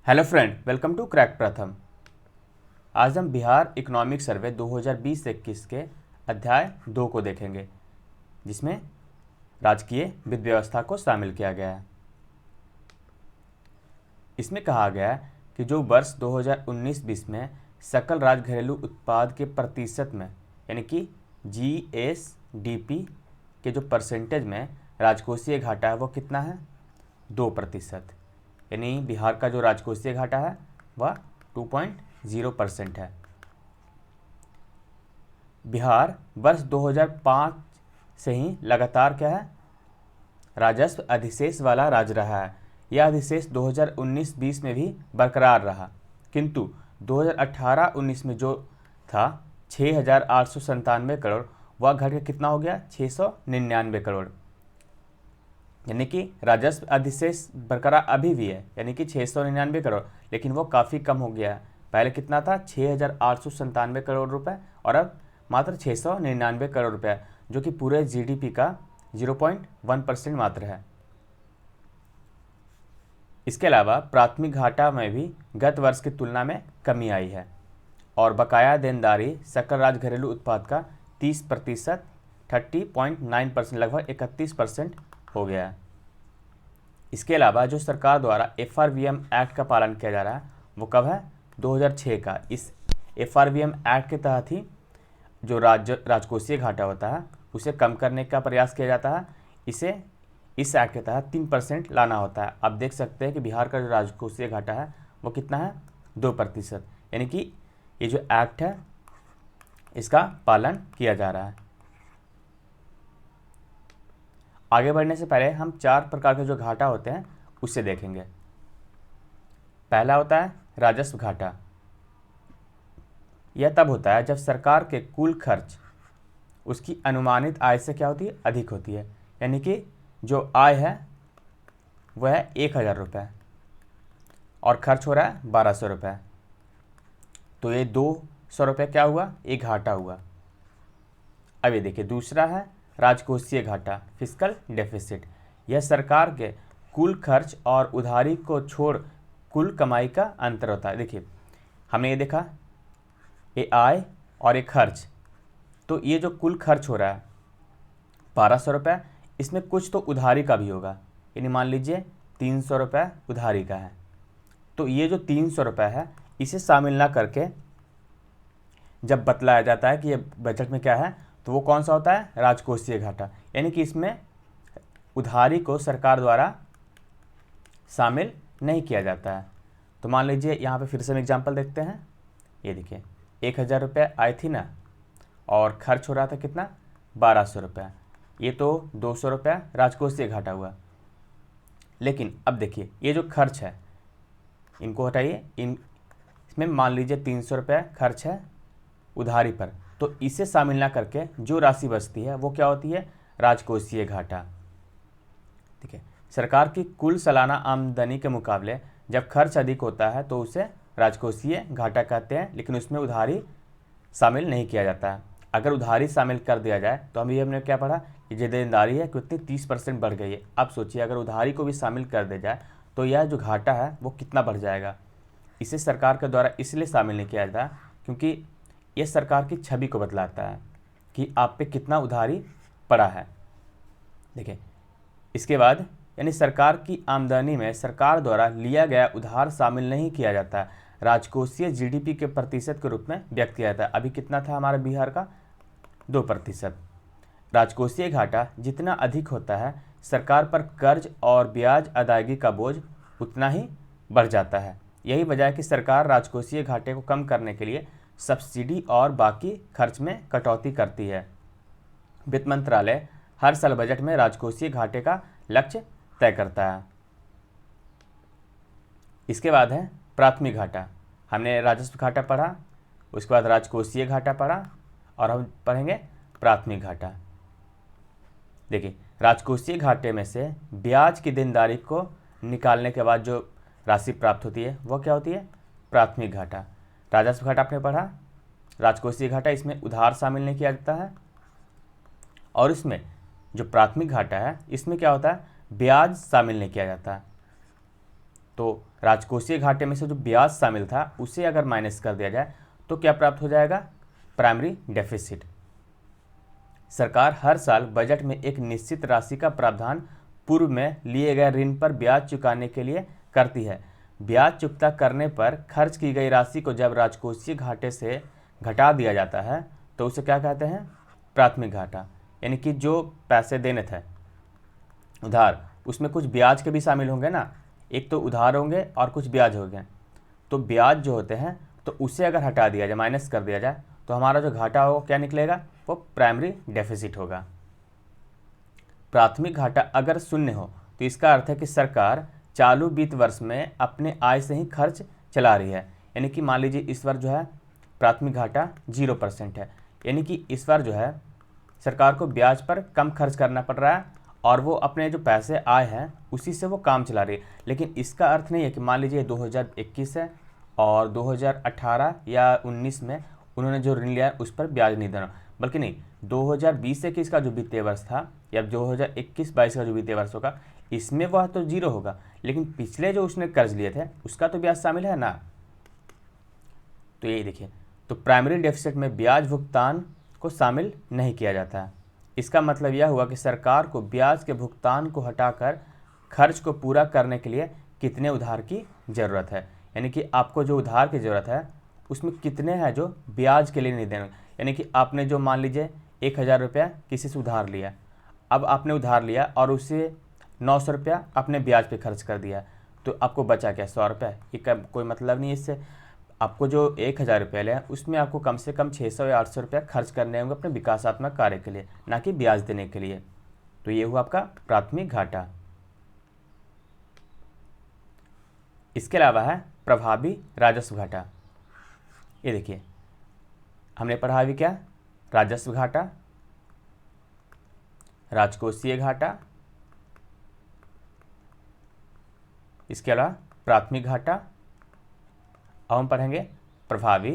Hello friend, welcome to crack Pratham. आज हम Bihar economic survey 2020-21 के अध्याय 2 को देखेंगे, जिसमें राजकीय वित्त व्यवस्था को शामिल किया गया है। इसमें कहा गया है कि जो वर्ष 2019-20 में सकल राज्य घरेलू उत्पाद के प्रतिशत में यानी कि जीएसडीपी के जो परसेंटेज में राजकोषीय घाटा है वो कितना है? 2%। यानी बिहार का जो राजकोषीय घाटा है वह 2.0% है। बिहार वर्ष 2005 से ही लगातार क्या है? राजस्व अधिशेष वाला राज्य रहा है। यह अधिशेष 2019-20 में भी बरकरार रहा, किंतु 2018-19 में जो था 6,897 करोड़, वह घट के कितना हो गया? 699 करोड़। यानी कि राजस्व अधिशेष बरकरार अभी भी है, यानी कि 699 करोड़, लेकिन वो काफ़ी कम हो गया है। पहले कितना था? 6,897 करोड़ रुपए, और अब मात्र 699 करोड़ रुपए, जो कि पूरे जीडीपी का 0.1% मात्र है। इसके अलावा प्राथमिक घाटा में भी गत वर्ष की तुलना में कमी आई है, और बकाया देनदारी सकल राज्य घरेलू उत्पाद का 30%, 30.9%, लगभग 31% हो गया है। इसके अलावा जो सरकार द्वारा एफआरवीएम एक्ट का पालन किया जा रहा है वो कब है? 2006 का। इस एफआरवीएम एक्ट के तहत ही जो राजकोषीय घाटा होता है उसे कम करने का प्रयास किया जाता है। इसे इस एक्ट के तहत 3% लाना होता है। आप देख सकते हैं कि बिहार का जो राजकोषीय घाटा है वो कितना है? 2%। यानी कि ये जो एक्ट है इसका पालन किया जा रहा है। आगे बढ़ने से पहले हम 4 प्रकार के जो घाटा होते हैं उसे देखेंगे। पहला होता है राजस्व घाटा। यह तब होता है जब सरकार के कुल खर्च उसकी अनुमानित आय से क्या होती है? अधिक होती है। यानी कि जो आय है वह है 1,000 रुपये और खर्च हो रहा है 1,200 रुपये, तो ये 200 रुपये क्या हुआ? एक घाटा हुआ। अब ये देखिए, दूसरा है राजकोषीय घाटा, फिस्कल डेफिसिट। यह सरकार के कुल खर्च और उधारी को छोड़ कुल कमाई का अंतर होता है। देखिए, हमने ये देखा, ये आय और ये खर्च, तो ये जो कुल खर्च हो रहा है 1,200 रुपये, इसमें कुछ तो उधारी का भी होगा। यानी मान लीजिए 300 रुपये उधारी का है, तो ये जो 300 रुपये है इसे शामिल ना करके जब बतलाया जाता है कि ये बजट में क्या है, तो वो कौन सा होता है? राजकोषीय घाटा। यानी कि इसमें उधारी को सरकार द्वारा शामिल नहीं किया जाता है। तो मान लीजिए यहाँ पे फिर से हम एग्जांपल देखते हैं। ये देखिए, 1,000 रुपये आई थी ना, और खर्च हो रहा था कितना? 1,200 रुपये। ये तो 200 रुपये राजकोषीय घाटा हुआ। लेकिन अब देखिए, ये जो खर्च है इनको हटाइए, इसमें मान लीजिए 300 रुपये खर्च है उधारी पर, तो इसे शामिल ना करके जो राशि बचती है वो क्या होती है? राजकोषीय घाटा। ठीक है, सरकार की कुल सालाना आमदनी के मुकाबले जब खर्च अधिक होता है तो उसे राजकोषीय घाटा कहते हैं, लेकिन उसमें उधारी शामिल नहीं किया जाता है। अगर उधारी शामिल कर दिया जाए तो हमने क्या पढ़ा कि जो देनदारी है कितनी 30% बढ़ गई है। अब सोचिए, अगर उधारी को भी शामिल कर दिया जाए तो यह जो घाटा है वो कितना बढ़ जाएगा। इसे सरकार के द्वारा इसलिए शामिल नहीं किया जाता क्योंकि यह सरकार की छवि को बतलाता है कि आप पे कितना उधारी पड़ा है। देखिए, इसके बाद यानी सरकार की आमदनी में सरकार द्वारा लिया गया उधार शामिल नहीं किया जाता, राजकोषीय जीडीपी के प्रतिशत के रूप में व्यक्त किया जाता है। अभी कितना था हमारा बिहार का? 2%। राजकोषीय घाटा जितना अधिक होता है, सरकार पर कर्ज और ब्याज अदायगी का बोझ उतना ही बढ़ जाता है। यही वजह है कि सरकार राजकोषीय घाटे को कम करने के लिए सब्सिडी और बाकी खर्च में कटौती करती है। वित्त मंत्रालय हर साल बजट में राजकोषीय घाटे का लक्ष्य तय करता है। इसके बाद है प्राथमिक घाटा। हमने राजस्व घाटा पढ़ा, उसके बाद राजकोषीय घाटा पढ़ा, और हम पढ़ेंगे प्राथमिक घाटा। देखिए, राजकोषीय घाटे में से ब्याज की देनदारी को निकालने के बाद जो राशि प्राप्त होती है वो क्या होती है? प्राथमिक घाटा। राजस्व घाटा आपने पढ़ा, राजकोषीय घाटा, इसमें उधार शामिल नहीं किया जाता है। और इसमें जो प्राथमिक घाटा है इसमें क्या होता है? ब्याज शामिल नहीं किया जाता है। तो राजकोषीय घाटे में से जो ब्याज शामिल था उसे अगर माइनस कर दिया जाए तो क्या प्राप्त हो जाएगा? Primary deficit. सरकार हर साल बजट में एक निश्चित राशि का प्रावधान पूर्व में लिए गए ऋण पर ब्याज चुकाने के लिए करती है। ब्याज चुकता करने पर खर्च की गई राशि को जब राजकोषीय घाटे से घटा दिया जाता है तो उसे क्या कहते हैं? प्राथमिक घाटा। यानी कि जो पैसे देने थे उधार, उसमें कुछ ब्याज के भी शामिल होंगे ना, एक तो उधार होंगे और कुछ ब्याज होंगे। तो ब्याज जो होते हैं तो उसे अगर हटा दिया जाए, माइनस कर दिया जाए, तो हमारा जो घाटा होगा क्या निकलेगा? वो प्राइमरी डेफिसिट होगा। प्राथमिक घाटा अगर शून्य हो तो इसका अर्थ है कि सरकार चालू वित्त वर्ष में अपने आय से ही खर्च चला रही है। यानी कि मान लीजिए इस बार जो है प्राथमिक घाटा 0% है, यानी कि इस बार जो है सरकार को ब्याज पर कम खर्च करना पड़ रहा है और वो अपने जो पैसे आए हैं उसी से वो काम चला रही है। लेकिन इसका अर्थ नहीं है कि मान लीजिए 2021 है और 2018 या 19 में उन्होंने जो ऋण लिया है उस पर ब्याज नहीं देना, बल्कि नहीं, 2020-21 का जो वित्तीय वर्ष था या 2021-22 का जो वित्तीय वर्ष होगा इसमें वह तो 0 होगा, लेकिन पिछले जो उसने कर्ज लिए थे उसका तो ब्याज शामिल है ना। तो यही देखिए, तो प्राइमरी डेफिसिट में ब्याज भुगतान को शामिल नहीं किया जाता है। इसका मतलब यह हुआ कि सरकार को ब्याज के भुगतान को हटाकर खर्च को पूरा करने के लिए कितने उधार की ज़रूरत है, यानी कि आपको जो उधार की ज़रूरत है उसमें कितने हैं जो ब्याज के लिए नहीं देना। यानी कि आपने जो मान लीजिए 1000 रुपया किसी से उधार लिया, अब आपने उधार लिया और उसे 900 रुपया अपने ब्याज पे खर्च कर दिया, तो आपको बचा क्या? 100 रुपया। ये कोई मतलब नहीं है इससे। आपको जो 1000 रुपये लिया उसमें आपको कम से कम 600 या 800 रुपया खर्च करने होंगे अपने विकासात्मक कार्य के लिए, ना कि ब्याज देने के लिए। तो ये हुआ आपका प्राथमिक घाटा। इसके अलावा है प्रभावी राजस्व घाटा। ये देखिए हमने पढ़ा अभी क्या? राजस्व घाटा, राजकोषीय घाटा, इसके अलावा प्राथमिक घाटा, अब हम पढ़ेंगे प्रभावी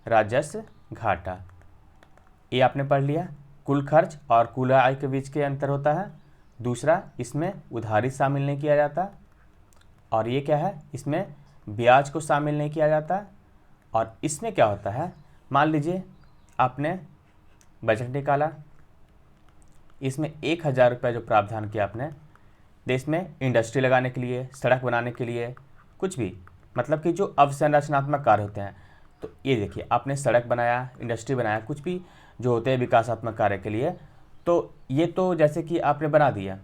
राजस्व घाटा। ये आपने पढ़ लिया, कुल खर्च और कुल आय के बीच के अंतर होता है। दूसरा, इसमें उधारी शामिल नहीं किया जाता। और ये क्या है? इसमें ब्याज को शामिल नहीं किया जाता। और इसमें क्या होता है, मान लीजिए आपने बजट निकाला, इसमें 1000 रुपये जो प्रावधान किया आपने देश में इंडस्ट्री लगाने के लिए, सड़क बनाने के लिए, कुछ भी, मतलब कि जो अवसंरचनात्मक कार्य होते हैं। तो ये देखिए आपने सड़क बनाया, इंडस्ट्री बनाया, कुछ भी जो होते हैं विकासात्मक कार्य के लिए, तो ये तो जैसे कि आपने बना दिया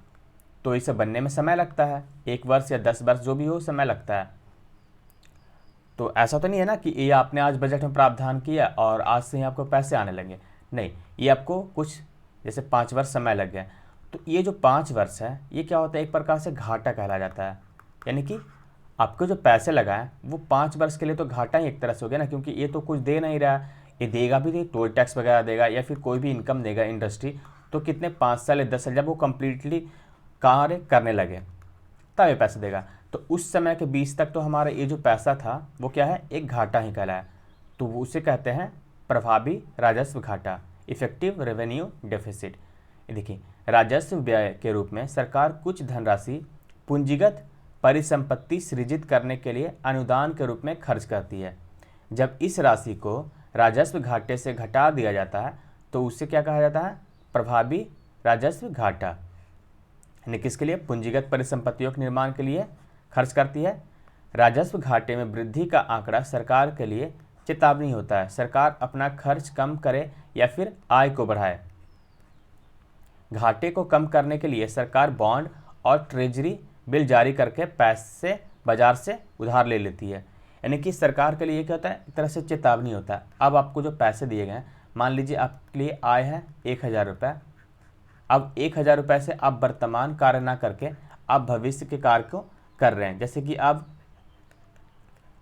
तो इसे बनने में समय लगता है, 1 वर्ष या 10 वर्ष जो भी हो समय लगता है। तो ऐसा तो नहीं है ना कि ये आपने आज बजट में प्रावधान किया और आज से ही आपको पैसे आने लगे, नहीं, ये आपको कुछ जैसे 5 वर्ष समय लग गया। तो ये जो 5 वर्ष है ये क्या होता है? एक प्रकार से घाटा कहला जाता है। यानी कि आपको जो पैसे लगाए वो 5 वर्ष के लिए तो घाटा ही एक तरह से हो गया ना, क्योंकि ये तो कुछ दे नहीं रहा है। ये देगा भी नहीं, टोल टैक्स वगैरह देगा या फिर कोई भी इनकम देगा इंडस्ट्री, तो कितने 5 साल या 10 साल जब वो कम्प्लीटली कार्य करने लगे तब ये पैसे देगा। तो उस समय के बीच तक तो हमारा ये जो पैसा था वो क्या है? एक घाटा ही कहलाया। तो वो उसे कहते हैं प्रभावी राजस्व घाटा, इफेक्टिव रेवेन्यू डेफिसिट। देखिए राजस्व व्यय के रूप में सरकार कुछ धनराशि पूंजीगत परिसंपत्ति सृजित करने के लिए अनुदान के रूप में खर्च करती है। जब इस राशि को राजस्व घाटे से घटा दिया जाता है तो उसे क्या कहा जाता है? प्रभावी राजस्व घाटा। यानी किसके लिए? पूंजीगत परिसंपत्तियों के निर्माण के लिए खर्च करती है। राजस्व घाटे में वृद्धि का आंकड़ा सरकार के लिए चेतावनी होता है, सरकार अपना खर्च कम करे या फिर आय को बढ़ाए। घाटे को कम करने के लिए सरकार बॉन्ड और ट्रेजरी बिल जारी करके पैसे बाजार से उधार ले लेती है। यानी कि सरकार के लिए क्या होता है? एक तरह से चेतावनी होता है। अब आपको जो पैसे दिए गए, मान लीजिए आपके लिए आय है 1000 रुपये, अब 1000 रुपये से आप वर्तमान कार्य ना करके आप भविष्य के कार्य को कर रहे हैं। जैसे कि आप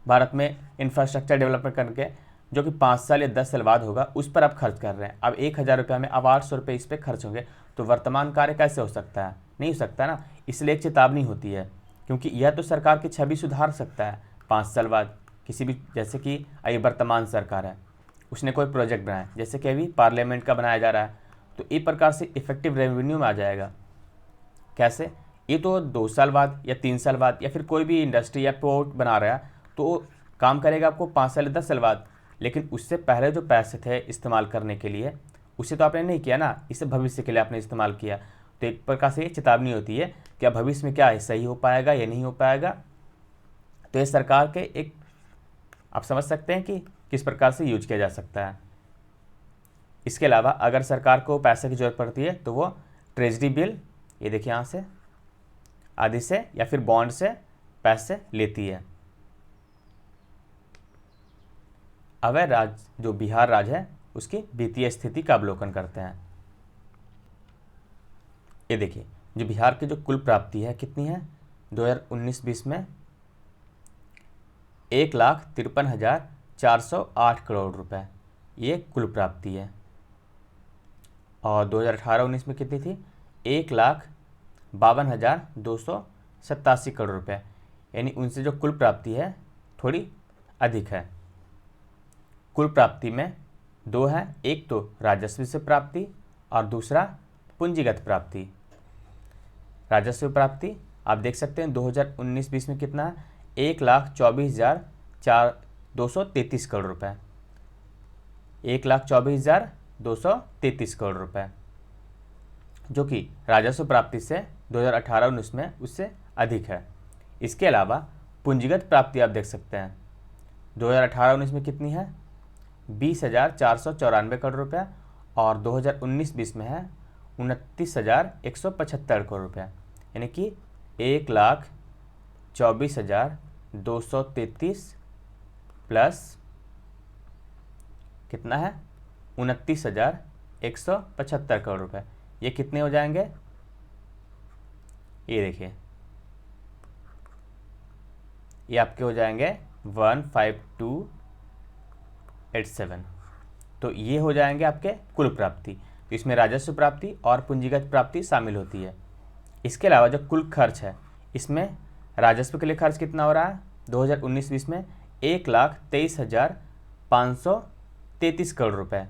भारत में इंफ्रास्ट्रक्चर डेवलपमेंट करके जो कि 5 साल या 10 साल बाद होगा उस पर आप खर्च कर रहे हैं। अब 1000 रुपये में अब 800 रुपये इस पर खर्च होंगे, तो वर्तमान कार्य कैसे हो सकता है? नहीं हो सकता ना। इसलिए एक चेतावनी होती है, क्योंकि यह तो सरकार की छवि सुधार सकता है 5 साल बाद किसी भी, जैसे कि ये वर्तमान सरकार है उसने कोई प्रोजेक्ट बनाया, जैसे कि अभी पार्लियामेंट का बनाया जा रहा है, तो इस प्रकार से इफेक्टिव रेवेन्यू में आ जाएगा। कैसे? ये तो 2 साल बाद या 3 साल बाद, या फिर कोई भी इंडस्ट्री या पोर्ट बना रहा है तो काम करेगा आपको 5 साल या 10 साल बाद। लेकिन उससे पहले जो पैसे थे इस्तेमाल करने के लिए, उसे तो आपने नहीं किया ना, इसे भविष्य के लिए आपने इस्तेमाल किया। तो एक प्रकार से ये चेतावनी होती है कि भविष्य में क्या है, सही हो पाएगा या नहीं हो पाएगा। तो ये सरकार के एक, आप समझ सकते हैं कि किस प्रकार से यूज किया जा सकता है। इसके अलावा अगर सरकार को पैसे की ज़रूरत पड़ती है तो वो ट्रेजरी बिल, ये देखिए यहाँ से, आदि से या फिर बॉन्ड से पैसे लेती है। अब राज्य जो बिहार राज्य है उसकी वित्तीय स्थिति का अवलोकन करते हैं। ये देखिए जो बिहार की जो कुल प्राप्ति है कितनी है 2019-20 में 1,53,408 करोड़ रुपए, ये कुल प्राप्ति है। और 2018-19 में कितनी थी 1,52,287 करोड़ रुपए, यानी उनसे जो कुल प्राप्ति है थोड़ी अधिक है। कुल प्राप्ति में दो है, एक तो राजस्व से प्राप्ति और दूसरा पूंजीगत प्राप्ति। राजस्व प्राप्ति आप देख सकते हैं 2019-20 में कितना है 1,24,233 करोड़ रुपए, 1,24,233 करोड़ रुपए, जो कि राजस्व प्राप्ति से 2018-19 में उससे अधिक है। इसके अलावा पूंजीगत प्राप्ति आप देख सकते हैं 2018-19 में कितनी है 20,494 करोड़ रुपये और 2019-20 में है 29,175 करोड़ रुपये, यानी कि 1,24,233 प्लस कितना है 29,175 करोड़ रुपये, ये कितने हो जाएंगे, ये देखिए ये आपके हो जाएंगे 15287। तो ये हो जाएंगे आपके कुल प्राप्ति। तो इसमें राजस्व प्राप्ति और पूंजीगत प्राप्ति शामिल होती है। इसके अलावा जो कुल खर्च है इसमें राजस्व के लिए खर्च कितना हो रहा है 2019-20 में 1,23,533 करोड़ रुपए।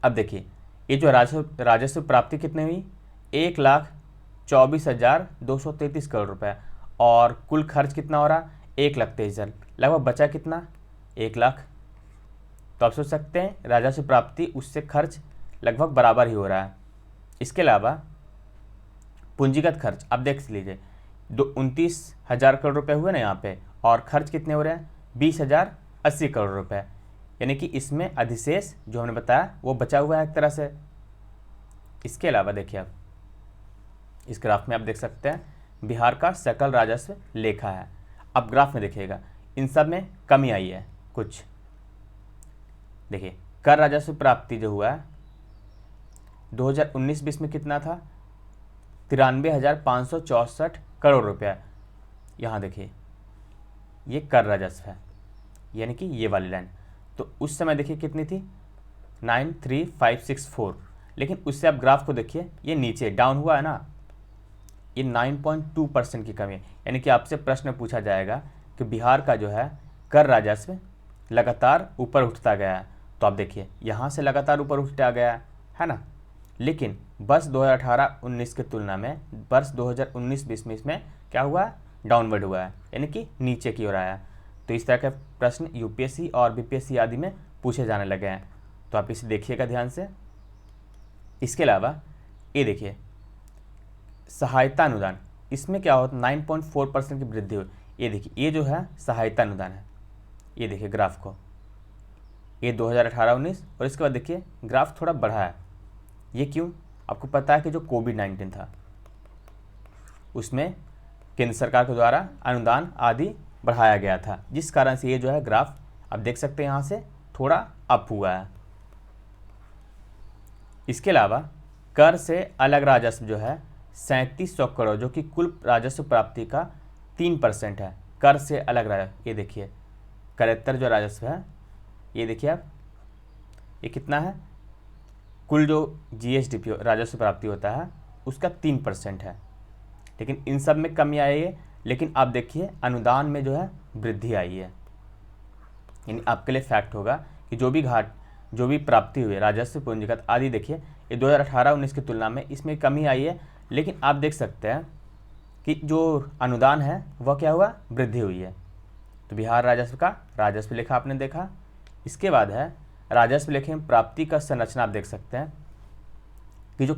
अब देखिए ये जो राजस्व प्राप्ति कितनी हुई 1,24,233 करोड़ रुपए और कुल खर्च कितना हो रहा 1,23,000, लगभग बचा कितना 1 लाख। तो आप सोच सकते हैं राजस्व प्राप्ति उससे खर्च लगभग बराबर ही हो रहा है। इसके अलावा पूंजीगत खर्च आप देख लीजिए 29,000 करोड़ रुपए हुए ना यहाँ पे, और खर्च कितने हो रहे हैं 20,080 करोड़ रुपए, यानी कि इसमें अधिशेष जो हमने बताया वो बचा हुआ है एक तरह से। इसके अलावा देखिए आप इस ग्राफ में आप देख सकते हैं बिहार का सकल राजस्व लेखा है। अब ग्राफ में देखिएगा इन सब में कमी आई है कुछ। देखिए कर राजस्व प्राप्ति जो हुआ है 2019-20 में कितना था 93,564 करोड़ रुपया। यहाँ देखिए ये कर राजस्व है, यानी कि ये वाली लाइन। तो उस समय देखिए कितनी थी 93,564, लेकिन उससे आप ग्राफ को देखिए ये नीचे डाउन हुआ है ना, ये 9.2% की कमी है। यानी कि आपसे प्रश्न पूछा जाएगा कि बिहार का जो है कर राजस्व लगातार ऊपर उठता गया है, तो आप देखिए यहाँ से लगातार ऊपर उठता गया है ना, लेकिन वर्ष 2018-19 की तुलना में वर्ष 2019-20 में इसमें क्या हुआ है डाउनवर्ड हुआ है, यानी कि नीचे की ओर आया है। तो इस तरह के प्रश्न यूपीएससी और बीपीएससी आदि में पूछे जाने लगे हैं, तो आप इसे देखिएगा ध्यान से। इसके अलावा ये देखिए सहायता अनुदान, इसमें क्या होता है 9.4% की वृद्धि हुई। ये देखिए ये जो है सहायता अनुदान है, ये देखिए ग्राफ को, ये 2018-19 और इसके बाद देखिए ग्राफ थोड़ा बढ़ा है। ये क्यों, आपको पता है कि जो कोविड-19 था उसमें केंद्र सरकार के द्वारा अनुदान आदि बढ़ाया गया था, जिस कारण से ये जो है ग्राफ आप देख सकते हैं यहाँ से थोड़ा अप हुआ है। इसके अलावा कर से अलग राजस्व जो है 3700 करोड़, जो कि कुल राजस्व प्राप्ति का 3% है। कर से अलग राजस्व, ये देखिए करेत्तर जो राजस्व है, ये देखिए आप ये कितना है, कुल जो जीएसडीपी राजस्व प्राप्ति होता है उसका 3% है, लेकिन इन सब में कमी आई है। लेकिन आप देखिए अनुदान में जो है वृद्धि आई है। यानी आपके लिए फैक्ट होगा कि जो भी प्राप्ति हुई राजस्व पूंजीगत आदि देखिए ये 2018-19 की तुलना में इसमें कमी आई है। लेकिन आप देख सकते हैं कि जो अनुदान है वह क्या हुआ, वृद्धि हुई है। तो बिहार राजस्व का राजस्व लेखा आपने देखा। इसके बाद है राजस्व लेखे में प्राप्ति का संरचना। आप देख सकते हैं कि जो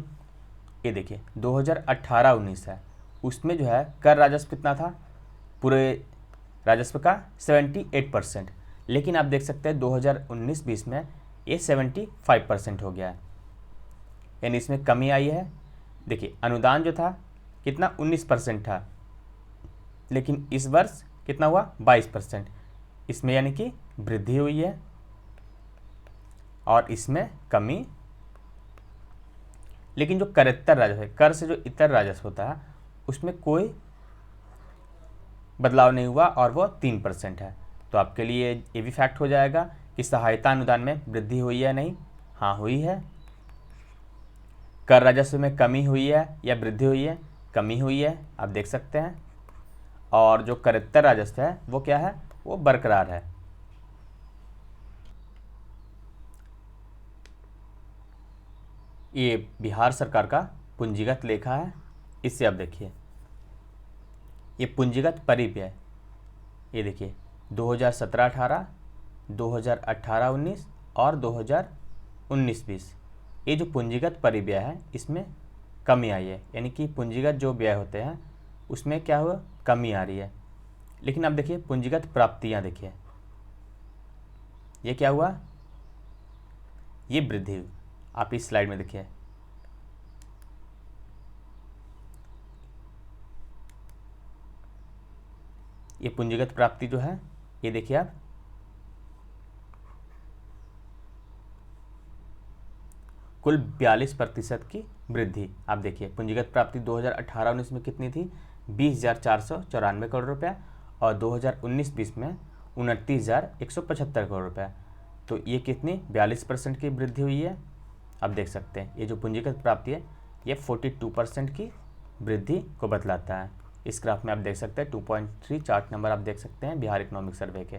ये देखिए 2018-19 है, उसमें जो है कर राजस्व कितना था पूरे राजस्व का 78%, लेकिन आप देख सकते हैं 2019-20 में ये 75% हो गया है, यानी इसमें कमी आई है। देखिए अनुदान जो था कितना 19% था, लेकिन इस वर्ष कितना हुआ 22%, इसमें यानी कि वृद्धि हुई है और इसमें कमी। लेकिन जो करेत्तर राजस्व है, कर से जो इतर राजस्व होता है, उसमें कोई बदलाव नहीं हुआ और वो 3% है। तो आपके लिए ये भी फैक्ट हो जाएगा कि सहायता अनुदान में वृद्धि हुई है नहीं, हाँ हुई है। कर राजस्व में कमी हुई है या वृद्धि हुई है, कमी हुई है, आप देख सकते हैं। और जो करेत्तर राजस्व है वो क्या है, वो बरकरार है। ये बिहार सरकार का पूंजीगत लेखा है। इससे आप देखिए ये पूंजीगत परिव्यय, ये देखिए 2017-18, 2018-19 और 2019-20, ये जो पूंजीगत परिव्यय है इसमें कमी आई है, यानी कि पूंजीगत जो व्यय होते हैं उसमें क्या हुआ, कमी आ रही है। लेकिन अब देखिए पूंजीगत प्राप्तियां, देखिए ये क्या हुआ, ये वृद्धि हुई। आप इस स्लाइड में देखिए ये पूंजीगत प्राप्ति जो है, ये देखिए आप कुल 42% की वृद्धि। आप देखिए पूंजीगत प्राप्ति 2018-19 में कितनी थी, 20,494 करोड़ रुपया, और 2019-20 में 29,175 करोड़ रुपया। तो ये कितनी 42% की वृद्धि हुई है। आप देख सकते हैं ये जो पूंजीगत प्राप्ति है ये 42% की वृद्धि को बतलाता है। इस ग्राफ में आप देख सकते हैं 2.3 चार्ट नंबर आप देख सकते हैं बिहार इकोनॉमिक सर्वे के।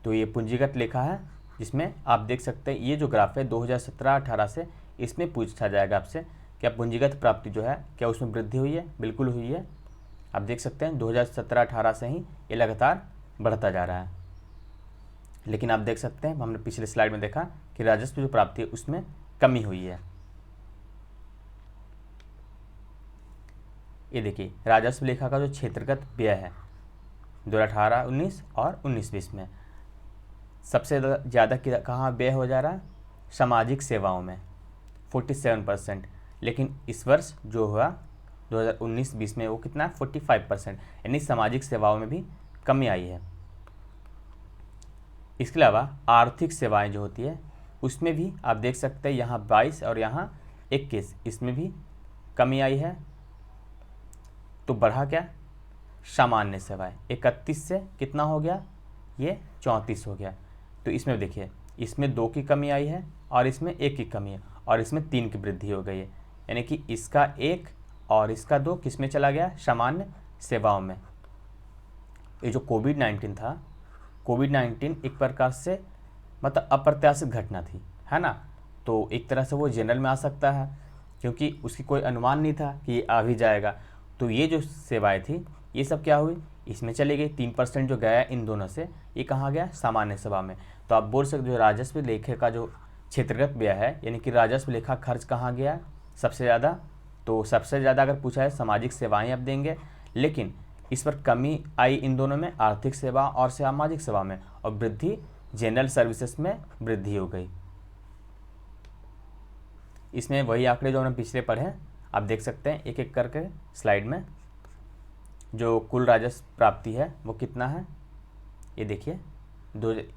तो ये पूंजीगत लेखा है जिसमें आप देख सकते हैं ये जो ग्राफ है 2017-18 से, इसमें पूछा जाएगा आपसे क्या पूंजीगत प्राप्ति जो है क्या उसमें वृद्धि हुई है, बिल्कुल हुई है। आप देख सकते हैं 2017-18 से ही ये लगातार बढ़ता जा रहा है। लेकिन आप देख सकते हैं हमने पिछले स्लाइड में देखा कि राजस्व जो प्राप्ति है उसमें कमी हुई है। ये देखिए राजस्व लेखा का जो क्षेत्रगत व्यय है 2018-19 और 19-20 में सबसे ज़्यादा कहाँ व्यय हो जा रहा है, सामाजिक सेवाओं में 47%। लेकिन इस वर्ष जो हुआ 2019-20 में वो कितना है 45%, यानी सामाजिक सेवाओं में भी कमी आई है। इसके अलावा आर्थिक सेवाएं जो होती है उसमें भी आप देख सकते हैं यहाँ 22 और यहाँ 21, इसमें भी कमी आई है। तो बढ़ा क्या, सामान्य सेवाएं 31 से कितना हो गया, ये 34 हो गया। तो इसमें देखिए इसमें 2 की कमी आई है और इसमें 1 की कमी है और इसमें 3 की वृद्धि हो गई है, यानी कि इसका 1 और इसका 2 किस में चला गया, सामान्य सेवाओं में। ये जो कोविड-19 था, कोविड-19 एक प्रकार से मतलब अप्रत्याशित घटना थी, है ना। तो एक तरह से वो जनरल में आ सकता है क्योंकि उसकी कोई अनुमान नहीं था कि ये आ भी जाएगा। तो ये जो सेवाएं थी ये सब क्या हुई, इसमें चली गई। 3% जो गया इन दोनों से, ये कहाँ गया, सामान्य सेवा में। तो आप बोल सकते हो राजस्व लेखे का जो क्षेत्रगत व्यय है, यानी कि राजस्व लेखा खर्च कहाँ गया सबसे ज़्यादा। तो सबसे ज़्यादा अगर पूछा है सामाजिक सेवाएं आप देंगे, लेकिन इस पर कमी आई इन दोनों में, आर्थिक सेवा और सामाजिक सेवा में, और वृद्धि जनरल सर्विसेज में वृद्धि हो गई। इसमें वही आंकड़े जो हमने पिछले पढ़े आप देख सकते हैं एक एक करके स्लाइड में। जो कुल राजस्व प्राप्ति है वो कितना है, ये देखिए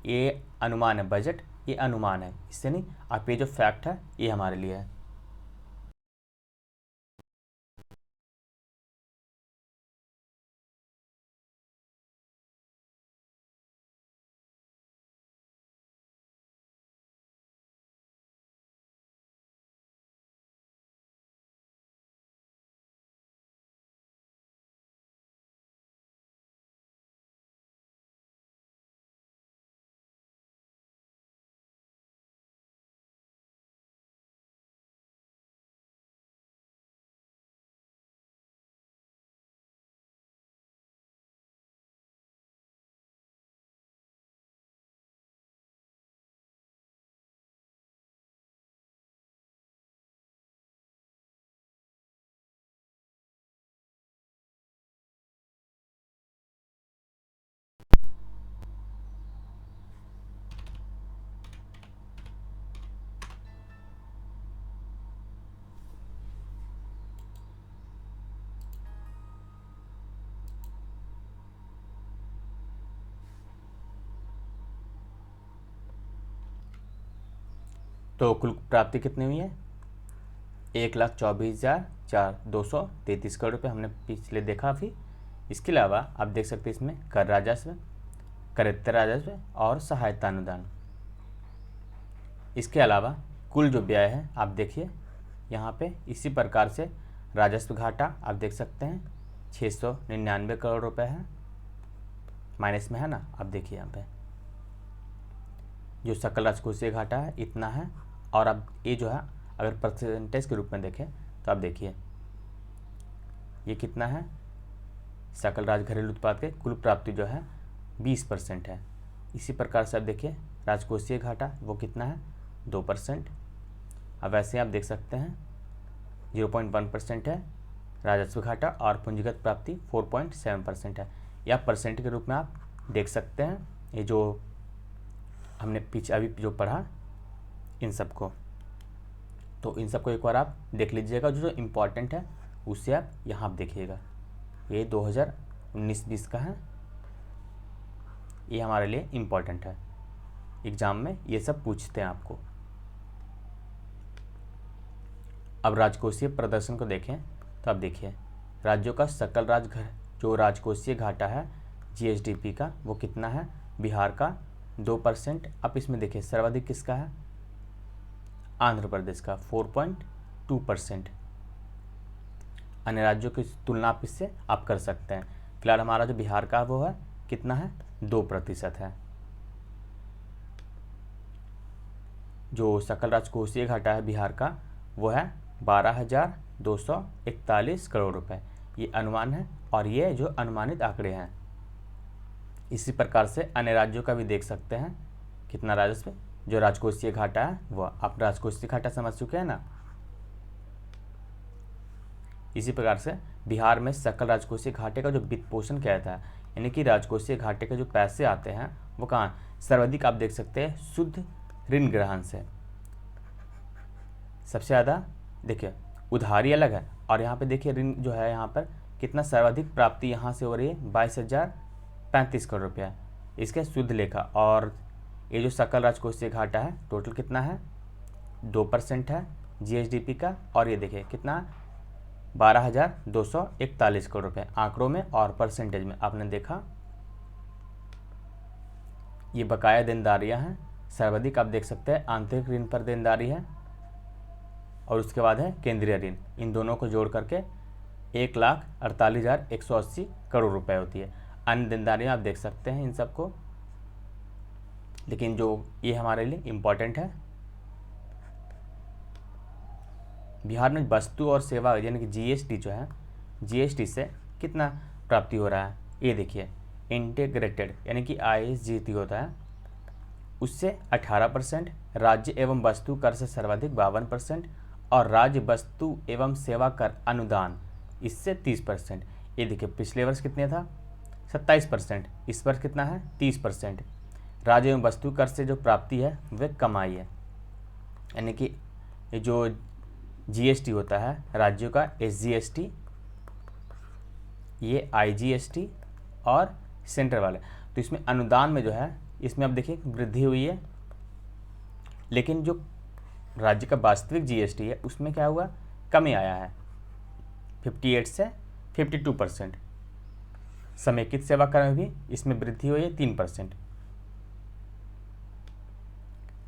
ये अनुमान है, बजट ये अनुमान है, इससे नहीं। आप ये जो फैक्ट है ये हमारे लिए है। तो कुल प्राप्ति कितनी हुई है? 1,24,233 करोड़ रुपये हमने पिछले देखा अभी। इसके अलावा आप देख सकते हैं इसमें कर राजस्व, करेत्तर राजस्व और सहायता अनुदान। इसके अलावा कुल जो व्यय है आप देखिए यहाँ पे इसी प्रकार से राजस्व घाटा आप देख सकते हैं 699 करोड़ रुपए है, माइनस में है ना। आप देखिए यहाँ पे जो सकल राजकोषीय घाटा है इतना है। और अब ये जो है अगर परसेंटेज के रूप में देखें तो आप देखिए ये कितना है, सकल राज घरेलू उत्पाद के कुल प्राप्ति जो है 20% है। इसी प्रकार से आप देखिए राजकोषीय घाटा वो कितना है 2%। अब वैसे आप देख सकते हैं 0.1% है राजस्व घाटा और पूंजीगत प्राप्ति 4.7% है। या परसेंट के रूप में आप देख सकते हैं ये जो हमने पीछे अभी जो पढ़ा इन सबको। तो इन सबको एक बार आप देख लीजिएगा, जो इम्पोर्टेंट है उससे आप यहाँ देखिएगा। ये 2019-20 का है, ये हमारे लिए इम्पोर्टेंट है, एग्जाम में ये सब पूछते हैं आपको। अब राजकोषीय प्रदर्शन को देखें तो आप देखिए राज्यों का सकल जो राजकोषीय घाटा है जीएसडीपी का वो कितना है, बिहार का 2%। अब इसमें देखिए सर्वाधिक किसका है, आंध्र प्रदेश का 4.2%। अन्य राज्यों की तुलना आप इससे आप कर सकते हैं। फिलहाल हमारा जो बिहार का वो है कितना है 2% है। जो सकल राजकोषीय घाटा है बिहार का वो है 12,241 करोड़ रुपए, ये अनुमान है और ये जो अनुमानित आंकड़े हैं। इसी प्रकार से अन्य राज्यों का भी देख सकते हैं कितना राजस्व जो राजकोषीय घाटा है वो। आप राजकोषीय घाटा समझ चुके हैं ना। इसी प्रकार से बिहार में सकल राजकोषीय घाटे का जो वित्त पोषण किया जाता है, यानी कि राजकोषीय घाटे के जो पैसे आते हैं वो कहाँ सर्वाधिक आप देख सकते हैं शुद्ध ऋण ग्रहण से। सबसे ज़्यादा देखिए उधारी अलग है और यहाँ पे देखिए ऋण जो है यहाँ पर कितना सर्वाधिक प्राप्ति यहाँ से हो रही है 22,035 करोड़ रुपया इसके शुद्ध लेखा। और ये जो सकल राजकोषीय घाटा है टोटल कितना है 2% है जीएसडीपी का। और ये देखिए कितना 12,241 करोड़ रुपये आंकड़ों में और परसेंटेज में आपने देखा। ये बकाया देनदारियां हैं, सर्वाधिक आप देख सकते हैं आंतरिक ऋण पर देनदारी है और उसके बाद है केंद्रीय ऋण। इन दोनों को जोड़ करके 1,48,180 करोड़ रुपए होती है। अन्य देनदारियां आप देख सकते हैं इन सबको, लेकिन जो ये हमारे लिए इम्पोर्टेंट है बिहार में वस्तु और सेवा यानी कि जीएसटी जो है जीएसटी से कितना प्राप्ति हो रहा है। ये देखिए इंटीग्रेटेड यानी कि आईएसजीटी होता है उससे 18%, राज्य एवं वस्तु कर से सर्वाधिक 52% और राज्य वस्तु एवं सेवा कर अनुदान इससे 30%। ये देखिए पिछले वर्ष कितने था 27%, इस वर्ष कितना है 30%। राज्य एवं वस्तु कर से जो प्राप्ति है वह कमाई है, यानी कि ये जो जीएसटी होता है राज्यों का एसजीएसटी, ये आईजीएसटी और सेंटर वाले। तो इसमें अनुदान में जो है इसमें अब देखिए वृद्धि हुई है, लेकिन जो राज्य का वास्तविक जीएसटी है उसमें क्या हुआ कमी आया है 58 से 52%। समेकित सेवा कर में भी इसमें वृद्धि हुई है 3%।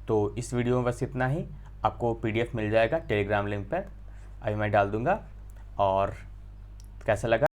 तो इस वीडियो में बस इतना ही। आपको पीडीएफ मिल जाएगा टेलीग्राम लिंक पर, अभी मैं डाल दूंगा। और कैसा लगा